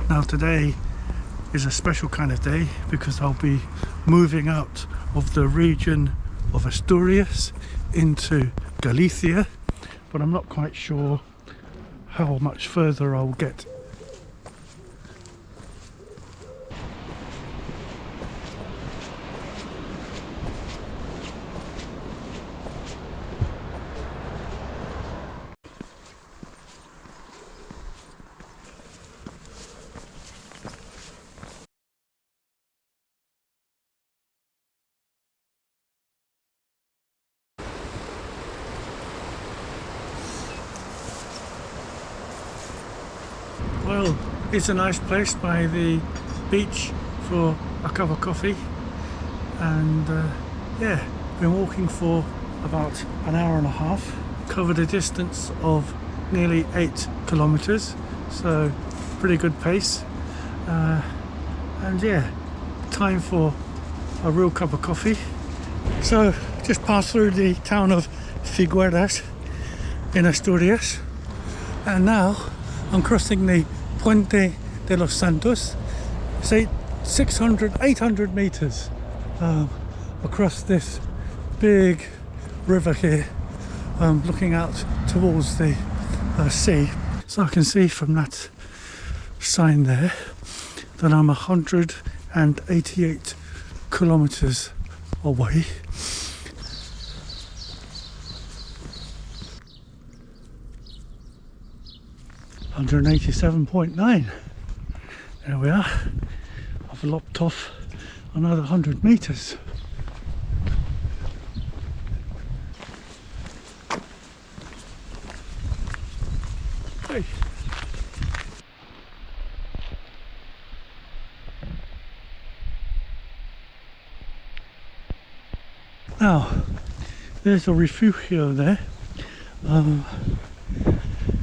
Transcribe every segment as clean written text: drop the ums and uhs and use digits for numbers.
Now today is a special kind of day because I'll be moving out of the region of Asturias into Galicia, but I'm not quite sure how much further I'll get. Well, it's a nice place by the beach for a cup of coffee, and yeah, been walking for about an hour and a half, covered a distance of nearly 8 kilometers, so pretty good pace, and yeah, time for a real cup of coffee. So just passed through the town of Figueras in Asturias, and now I'm crossing the Puente de los Santos. It's 800 meters across this big river here, looking out towards the sea. So I can see from that sign there that I'm 188 kilometers away. $187.9. There we are. I've lopped off another 100 meters. Hey. Now, there's a refugio there.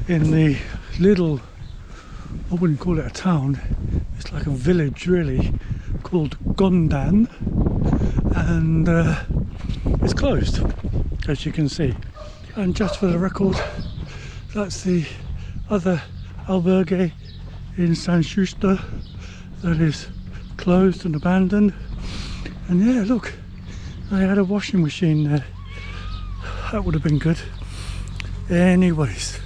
In the little, I wouldn't call it a town, it's like a village really, called Gondan, and it's closed, as you can see. And just for the record, that's the other albergue in San Justo that is closed and abandoned. And yeah, look, they had a washing machine there. That would have been good. Anyways,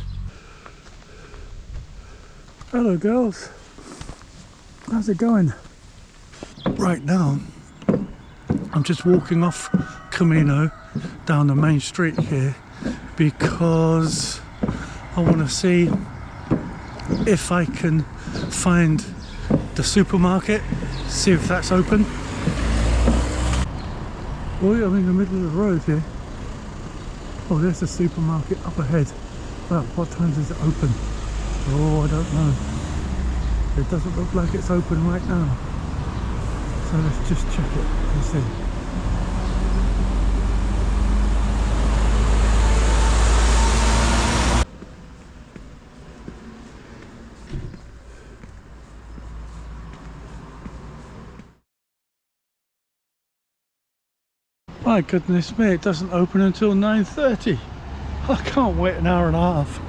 hello girls, how's it going? Right now I'm just walking off Camino down the main street here because I want to see if I can find the supermarket, see if that's open. Oh yeah, I'm in the middle of the road here. Oh, there's the supermarket up ahead. Well, what time does it open? Oh, I don't know. It doesn't look like it's open right now. So let's just check it and see. My goodness me, it doesn't open until 9:30. I can't wait an hour and a half.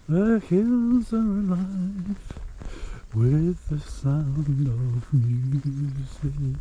The hills are alive with the sound of music.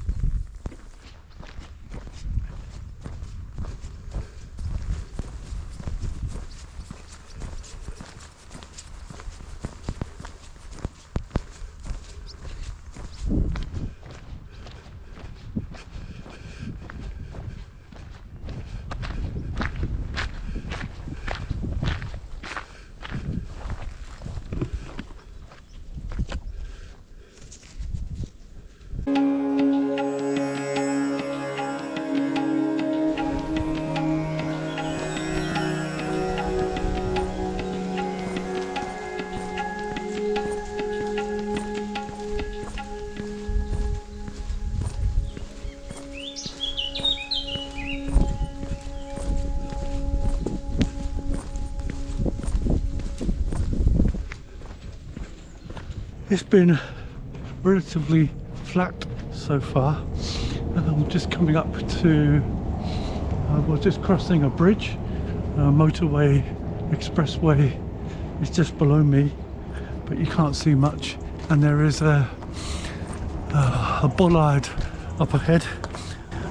It's been relatively flat so far. I'm just coming up to, we're just crossing a bridge, motorway, expressway is just below me, but you can't see much, and there is a bollard up ahead.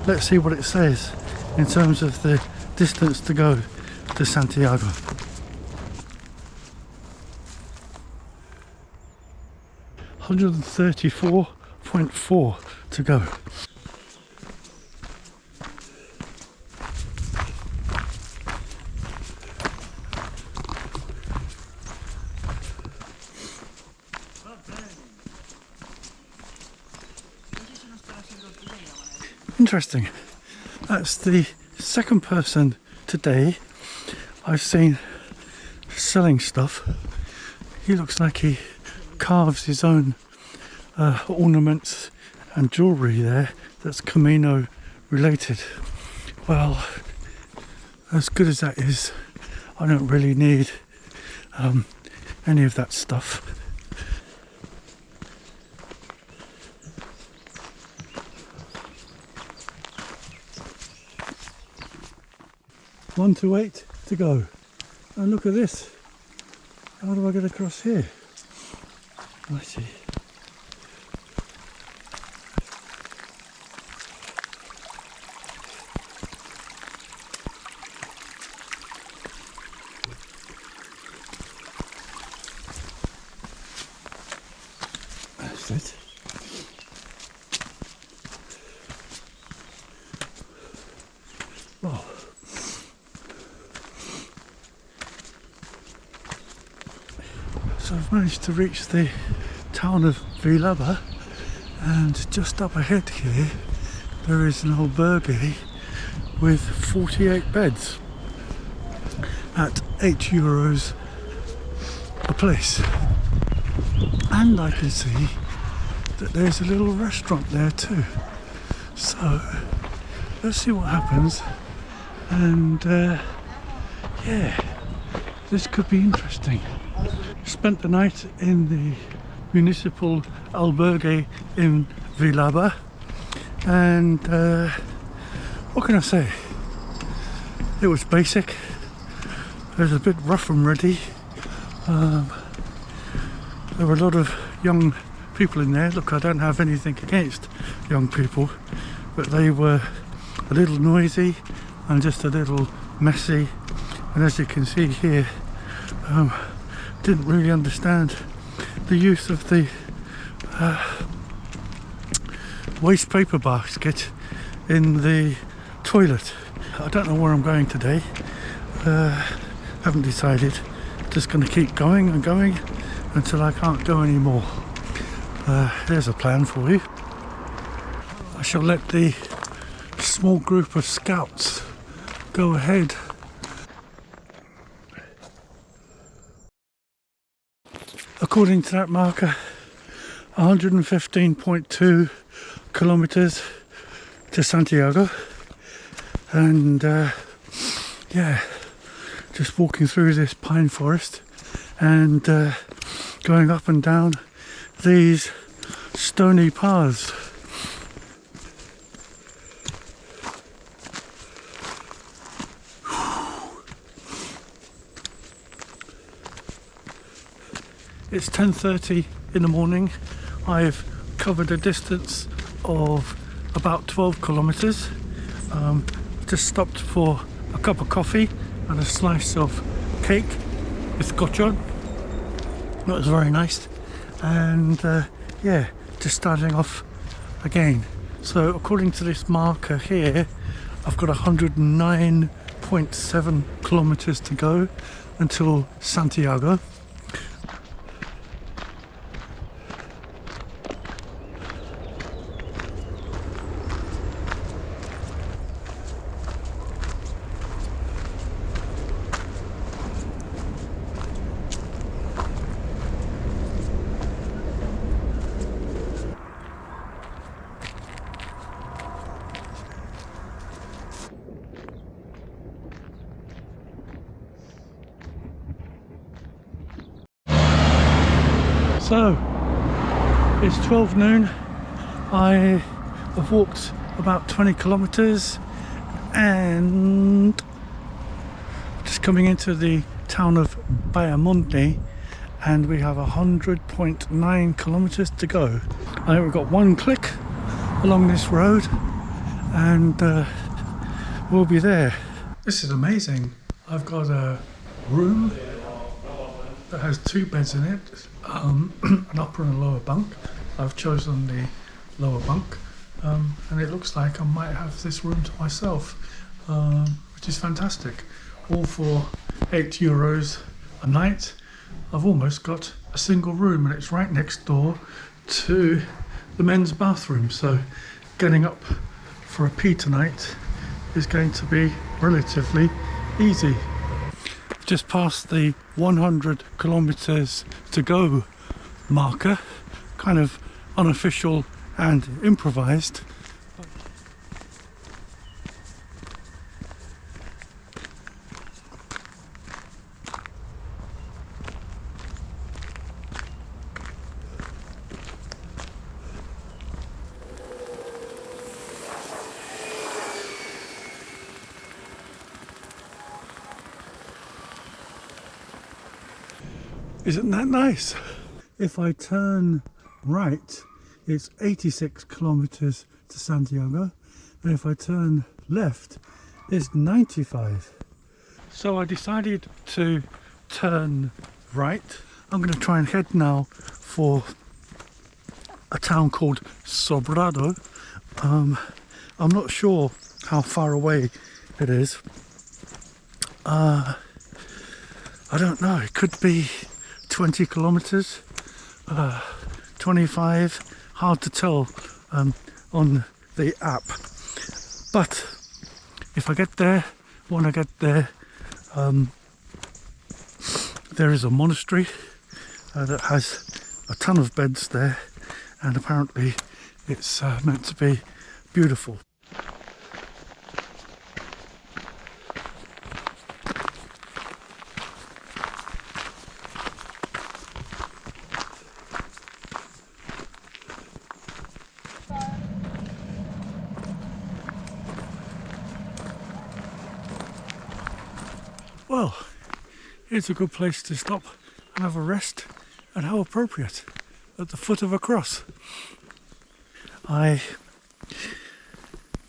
Let's see what it says in terms of the distance to go to Santiago. $134.4 to go. Interesting. That's the second person today I've seen selling stuff. He looks like he carves his own ornaments and jewellery there that's Camino related. Well, as good as that is, I don't really need any of that stuff. One to 8 to go. And look at this. How do I get across here? I see. That's it. Oh. So I've managed to reach the town of Phillip, and just up ahead here there is an albergue with 48 beds at €8 a place, and I can see that there's a little restaurant there too. So let's see what happens, and yeah, this could be interesting. Spent the night in the municipal albergue in Phillip, and what can I say? It was basic. It was a bit rough and ready. There were a lot of young people in there. Look, I don't have anything against young people, but they were a little noisy and just a little messy, and as you can see here, didn't really understand the use of the waste paper basket in the toilet. I don't know where I'm going today. Haven't decided. Just going to keep going and going until I can't go anymore. There's a plan for you. I shall let the small group of scouts go ahead. According to that marker, 115.2 kilometers to Santiago, and yeah, just walking through this pine forest and going up and down these stony paths. It's 10:30 in the morning. I've covered a distance of about 12 kilometers. Just stopped for a cup of coffee and a slice of cake with scotch on. That was very nice. And yeah, just starting off again. So according to this marker here, I've got 109.7 kilometers to go until Santiago. So It's 12 noon. I have walked about 20 kilometers and just coming into the town of Bayamonte, and we have 100.9 kilometers to go. I think we've got one click along this road and we'll be there. This is amazing. I've got a room that has 2 beds in it, an upper and a lower bunk. I've chosen the lower bunk, and it looks like I might have this room to myself, which is fantastic. All for €8 a night. I've almost got a single room, and it's right next door to the men's bathroom, so getting up for a pee tonight is going to be relatively easy. Just past the 100 kilometers to go marker, kind of unofficial and improvised. Isn't that nice? If I turn right, it's 86 kilometers to Santiago, and if I turn left, it's 95. So I decided to turn right. I'm going to try and head now for a town called Sobrado. I'm not sure how far away it is. I don't know, it could be 20 kilometers, 25, hard to tell on the app. But if I get there, when I get there, there is a monastery that has a ton of beds there, and apparently it's meant to be beautiful. Well, it's a good place to stop and have a rest, and how appropriate, at the foot of a cross. I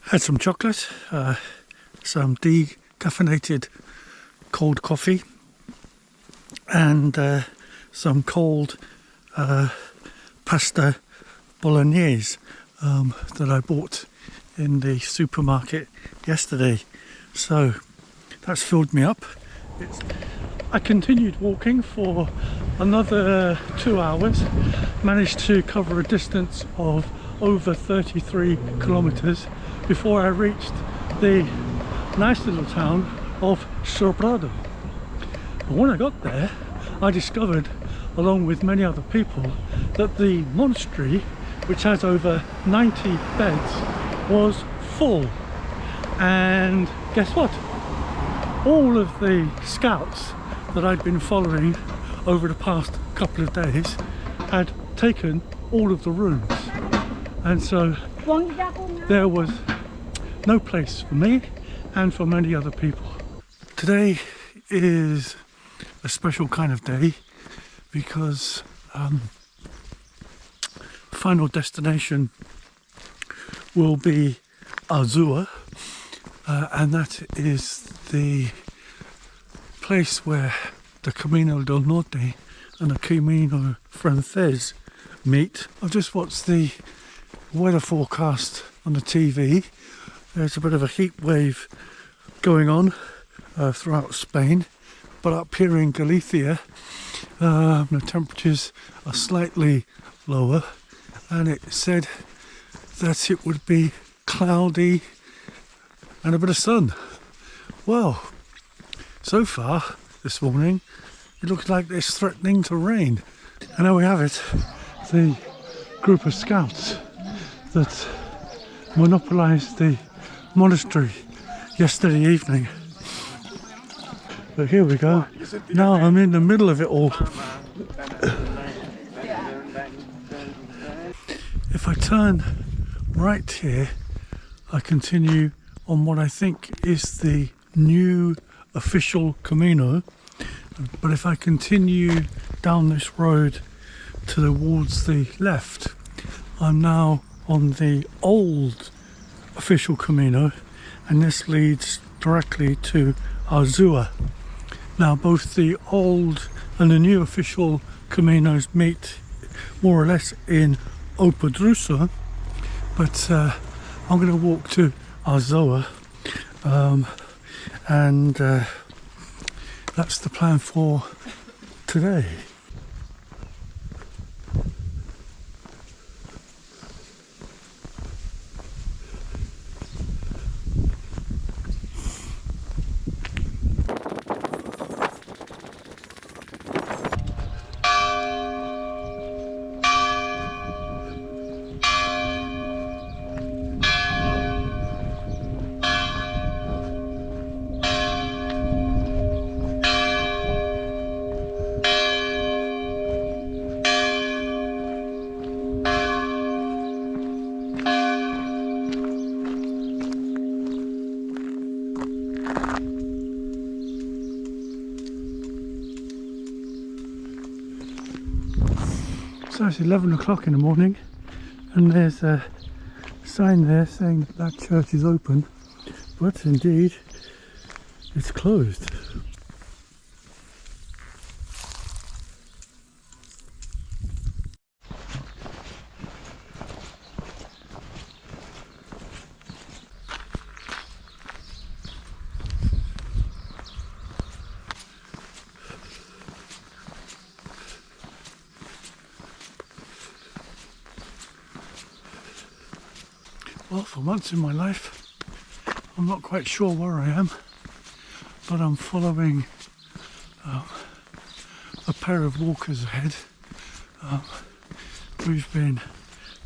had some chocolate, some decaffeinated cold coffee, and some cold pasta bolognese that I bought in the supermarket yesterday. So that's filled me up. I continued walking for another 2 hours, managed to cover a distance of over 33 kilometers before I reached the nice little town of Sobrado. And when I got there, I discovered, along with many other people, that the monastery, which has over 90 beds, was full. And guess what? All of the scouts that I'd been following over the past couple of days had taken all of the rooms, and so there was no place for me and for many other people. Today is a special kind of day because final destination will be Azua, and that is the place where the Camino del Norte and the Camino Francés meet. I've just watched the weather forecast on the TV. There's a bit of a heat wave going on throughout Spain, but up here in Galicia the temperatures are slightly lower, and it said that it would be cloudy and a bit of sun. Well, so far this morning it looks like it's threatening to rain. And there we have it, the group of scouts that monopolised the monastery yesterday evening. But here we go, now I'm in the middle of it all. if I turn right here, I continue on what I think is the new official Camino. But if I continue down this road towards the left, I'm now on the old official Camino, and this leads directly to Arzua. Now both the old and the new official Caminos meet more or less in Opadrusa, but I'm going to walk to Arzua, and that's the plan for today. So it's 11 o'clock in the morning, and there's a sign there saying that that church is open, but indeed it's closed. Well, for once in my life, I'm not quite sure where I am, but I'm following a pair of walkers ahead. We've been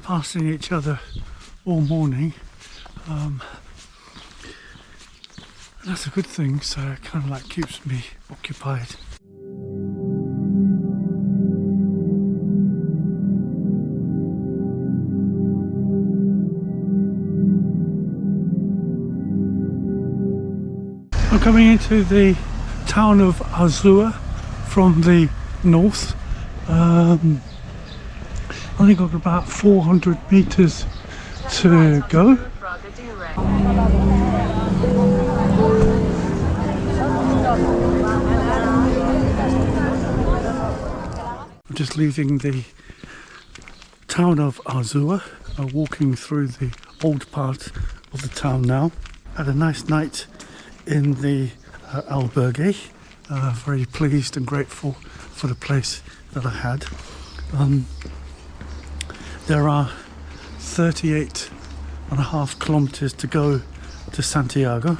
passing each other all morning, and that's a good thing, so it kind of like keeps me occupied. I'm coming into the town of Arzua from the north. I think I've got about 400 meters to go. I'm just leaving the town of Arzua, walking through the old part of the town now. Had a nice night in the albergue. Very pleased and grateful for the place that I had. There are 38.5 kilometers to go to Santiago,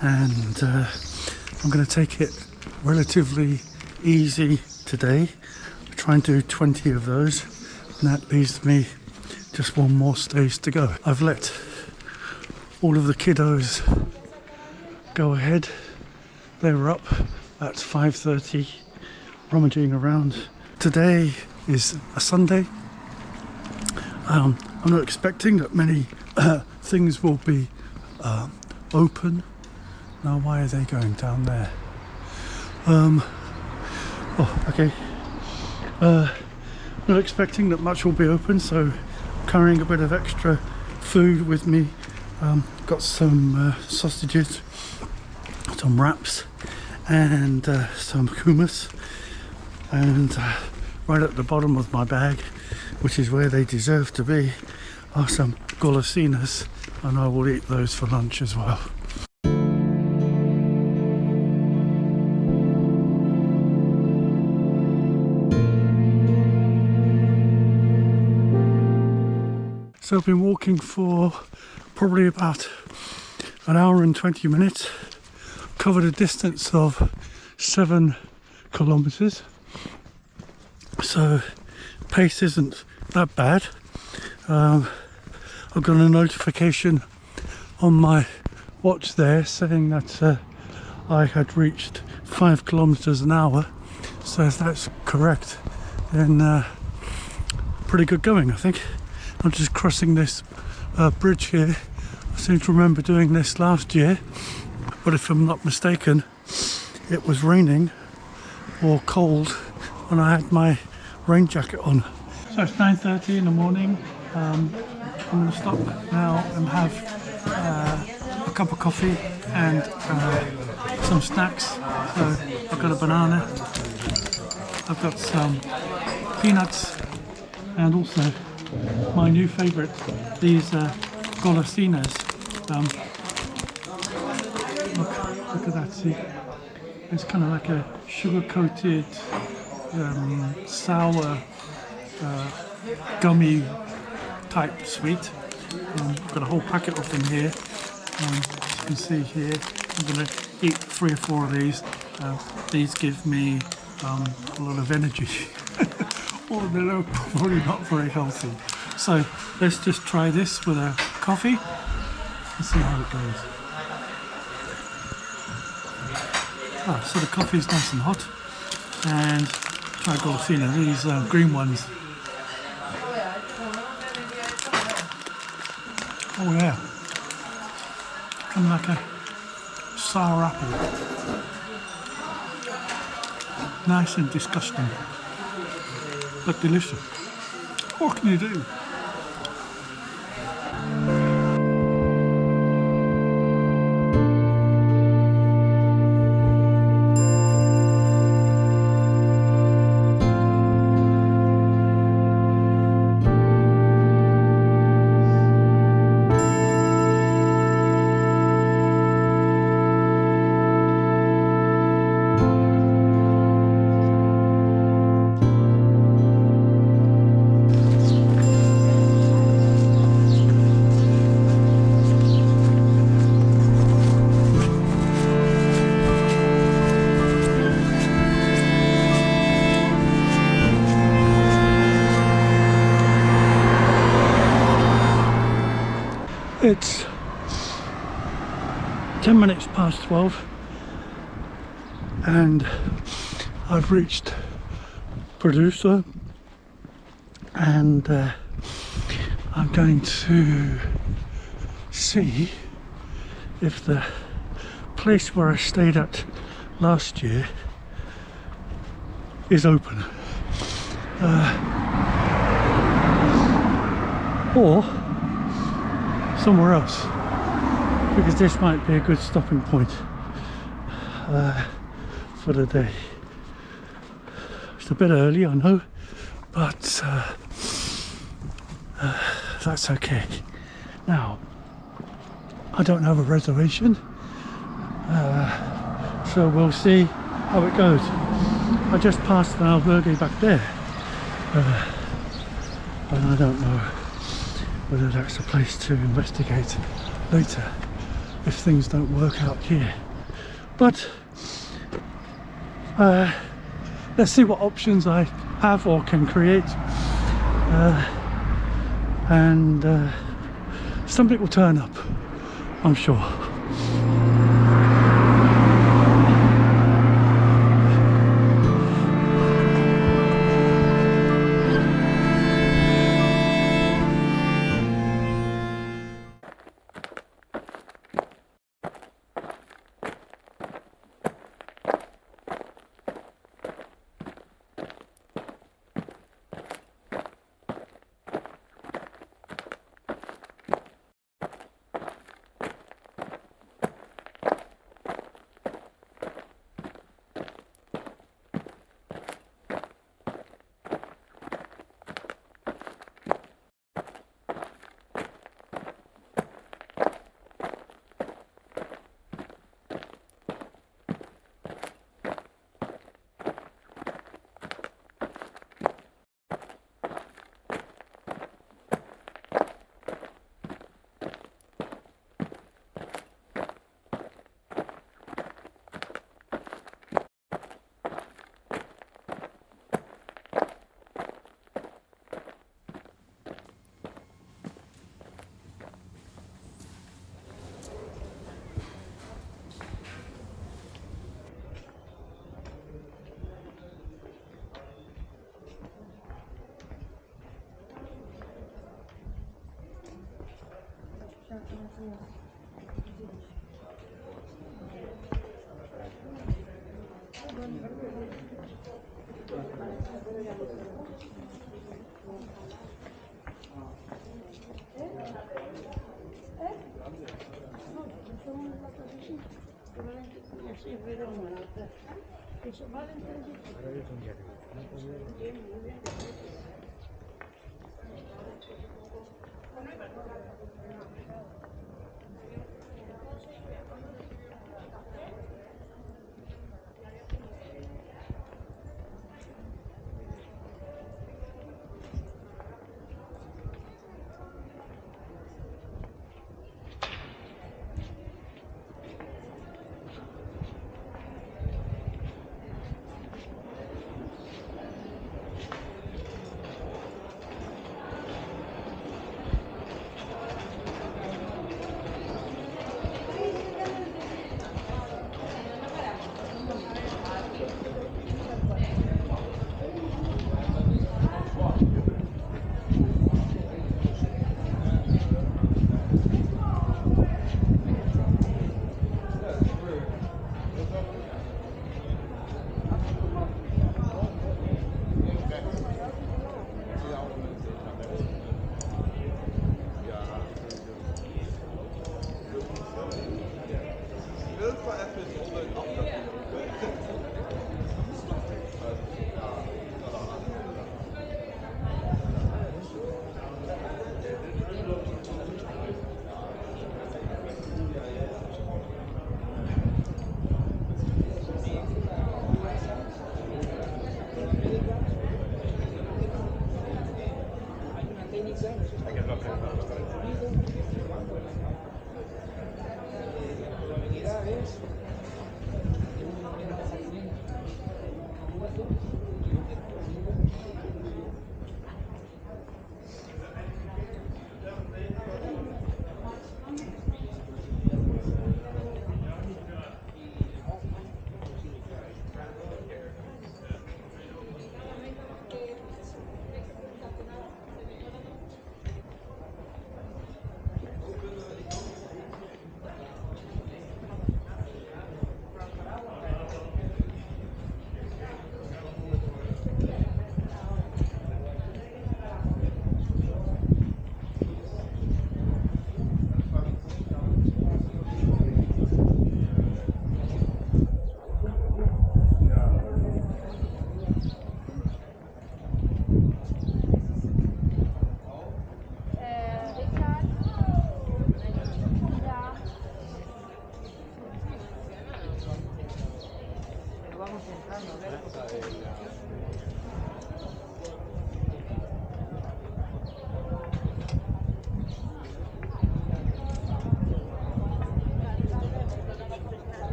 and I'm going to take it relatively easy today. I'll try and do 20 of those, and that leaves me just one more stage to go. I've let all of the kiddos go ahead. They were up at 5:30 rummaging around. Today is a Sunday. I'm not expecting that many things will be open. Now why are they going down there? Oh, okay. Not expecting that much will be open, so I'm carrying a bit of extra food with me. Got some sausages, some wraps, and some hummus, and right at the bottom of my bag, which is where they deserve to be, are some golosinas, and I will eat those for lunch as well. So I've been walking for probably about an hour and 20 minutes, covered a distance of 7 kilometers, so pace isn't that bad. I've got a notification on my watch there saying that I had reached 5 kilometers an hour, so if that's correct, then pretty good going, I think. I'm just crossing this bridge here. I seem to remember doing this last year, but if I'm not mistaken, it was raining or cold when I had my rain jacket on. So it's 9:30 in the morning. I'm going to stop now and have a cup of coffee and some snacks. So I've got a banana, I've got some peanuts, and also my new favourite, these golosinas. Look at that, see? It's kind of like a sugar-coated, sour, gummy type sweet. I've got a whole packet of them here. As you can see here, I'm going to eat 3 or 4 of these. These give me a lot of energy. Well, they're probably not very healthy. So let's just try this with a coffee and see how it goes. So the coffee is nice and hot, and try golosina, these green ones. Oh yeah, kind of like a sour apple. Nice and disgusting, but delicious. What can you do? It's 10 minutes past 12 and I've reached Producer, and I'm going to see if the place where I stayed at last year is open, or somewhere else, because this might be a good stopping point for the day. It's a bit early, I know, but that's okay. Now, I don't have a reservation, so we'll see how it goes. I just passed an albergue back there, and I don't know whether that's a place to investigate later if things don't work out here. But let's see what options I have or can create, and something will turn up, I'm sure.